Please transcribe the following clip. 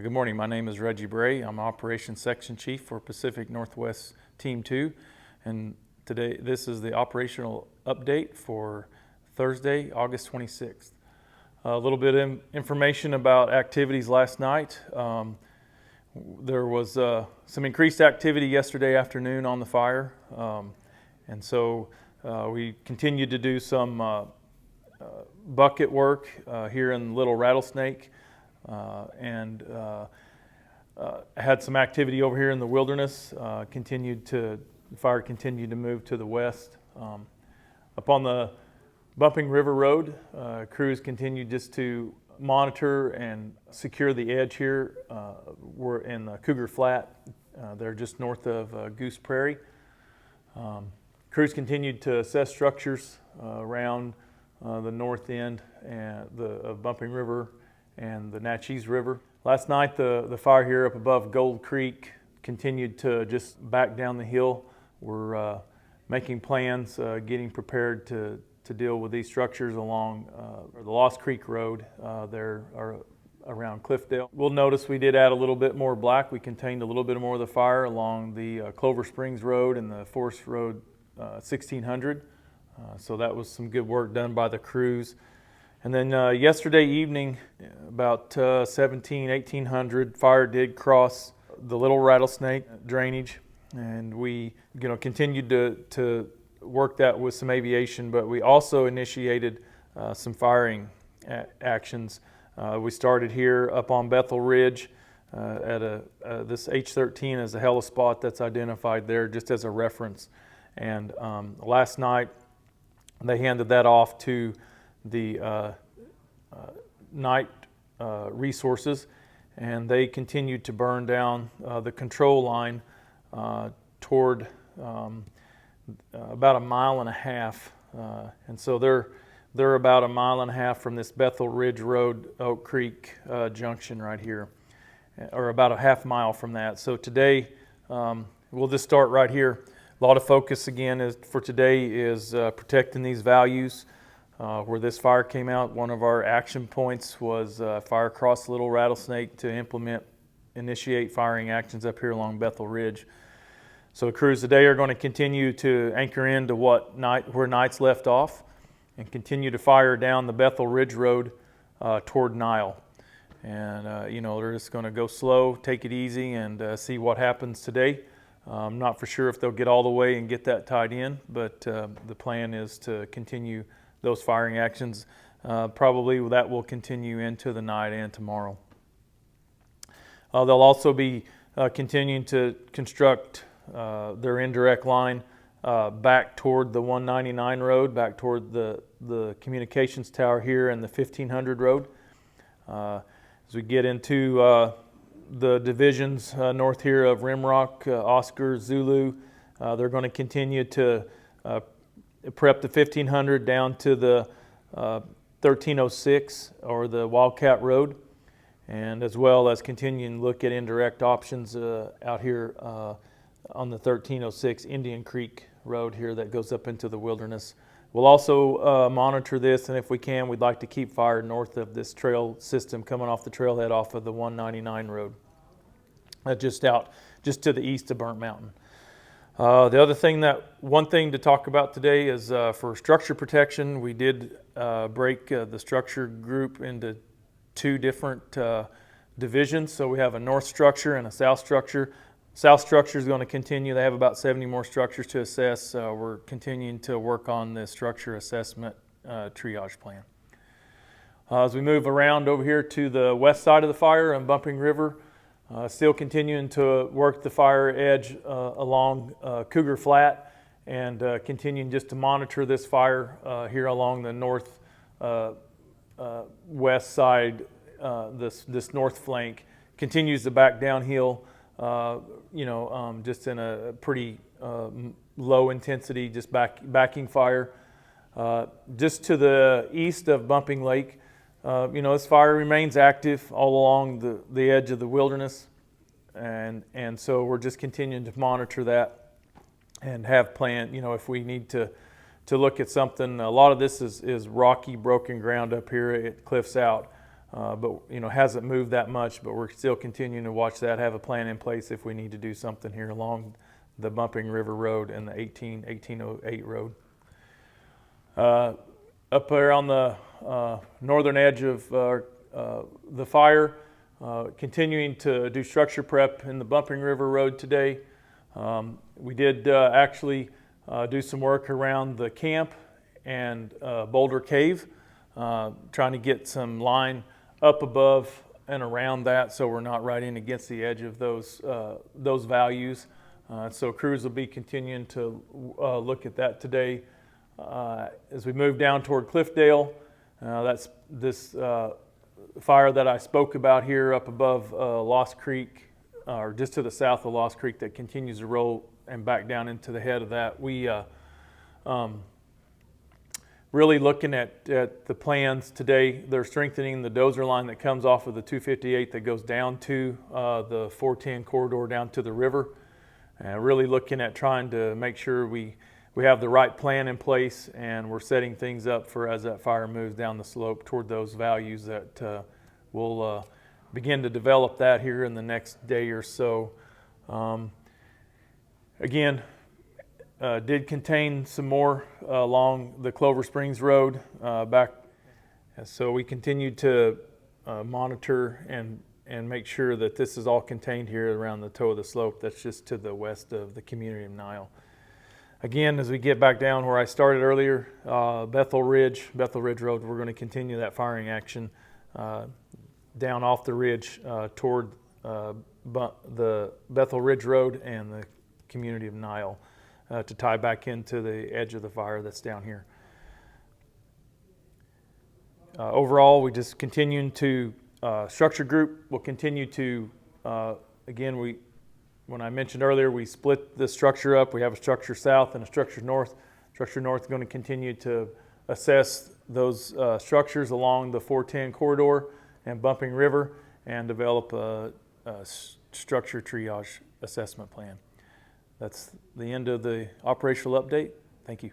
Good morning, my name is Reggie Bray. I'm Operations Section Chief for Pacific Northwest Team 2, and today this is the operational update for Thursday, August 26th. A little bit of information about activities last night. There was some increased activity yesterday afternoon on the fire, and so we continued to do some bucket work here in Little Rattlesnake. And had some activity over here in the wilderness. The fire continued to move to the west. Up on the Bumping River Road, crews continued just to monitor and secure the edge here. We're in Cougar Flat. They're just north of Goose Prairie. Crews continued to assess structures around the north end of Bumping River and the Natchez River. Last night, the fire here up above Gold Creek continued to just back down the hill. We're making plans, getting prepared to deal with these structures along the Lost Creek Road there around Cliffdale. We'll notice we did add a little bit more black. We contained a little bit more of the fire along the Clover Springs Road and the Forest Road 1600. So that was some good work done by the crews. And then yesterday evening, about 1800, fire did cross the Little Rattlesnake drainage, and we continued to work that with some aviation, but we also initiated some firing actions. We started here up on Bethel Ridge at this H13 as a helispot that's identified there just as a reference. And last night, they handed that off to the night resources, and they continued to burn down the control line toward about 1.5 miles, and so they're about 1.5 miles from this Bethel Ridge Road Oak Creek junction right here, or about a 1/2 mile from that. So today we'll just start right here. A lot of focus again for today is protecting these values. Where this fire came out, one of our action points was fire across Little Rattlesnake to initiate firing actions up here along Bethel Ridge. So the crews today are going to continue to anchor into where Knight's left off and continue to fire down the Bethel Ridge Road toward Nile. And they're just going to go slow, take it easy, and see what happens today. I'm not for sure if they'll get all the way and get that tied in, but the plan is to continue those firing actions. Probably that will continue into the night and tomorrow. They'll also be continuing to construct their indirect line back toward the 199 road, back toward the communications tower here and the 1500 road. As we get into the divisions north here of Rimrock, Oscar, Zulu, they're going to continue to prep the 1500 down to the 1306 or the Wildcat Road, and as well as continuing to look at indirect options out here on the 1306 Indian Creek Road here that goes up into the wilderness. We'll also monitor this, and if we can, we'd like to keep fire north of this trail system coming off the trailhead off of the 199 road, just to the east of Burnt Mountain. The other thing one thing to talk about today is for structure protection. We did break the structure group into 2 different divisions. So we have a north structure and a south structure. South structure is going to continue. They have about 70 more structures to assess. We're continuing to work on the structure assessment triage plan. As we move around over here to the west side of the fire on Bumping River, still continuing to work the fire edge along Cougar Flat, and continuing just to monitor this fire here along the north west side. This north flank continues to back downhill, just in a pretty low intensity, just backing fire. Just to the east of Bumping Lake, this fire remains active all along the edge of the wilderness, and so we're just continuing to monitor that and have planned, if we need to look at something. A lot of this is rocky, broken ground up here. It cliffs out. but hasn't moved that much. But we're still continuing to watch that, have a plan in place if we need to do something here along the Bumping River Road and the 1808 road. Up there on the northern edge of the fire, continuing to do structure prep in the Bumping River Road today. We did actually do some work around the camp and Boulder Cave, trying to get some line up above and around that so we're not right in against the edge of those values. So crews will be continuing to look at that today. As we move down toward Cliffdale, that's this fire that I spoke about here up above Lost Creek, or just to the south of Lost Creek, that continues to roll and back down into the head of that. We really looking at the plans today. They're strengthening the dozer line that comes off of the 258 that goes down to the 410 corridor down to the river. Really looking at trying to make sure we have the right plan in place, and we're setting things up for as that fire moves down the slope toward those values that we'll begin to develop that here in the next day or so. Again, did contain some more along the Clover Springs Road back. So we continue to monitor and make sure that this is all contained here around the toe of the slope. That's just to the west of the community of Nile. Again, as we get back down where I started earlier, Bethel Ridge Road, we're going to continue that firing action down off the ridge toward the Bethel Ridge Road and the community of Nile to tie back into the edge of the fire that's down here. Overall, we just continuing to structure group will continue to, again, when I mentioned earlier, we split the structure up. We have a structure south and a structure north. Structure north is going to continue to assess those structures along the 410 corridor and Bumping River and develop a structure triage assessment plan. That's the end of the operational update. Thank you.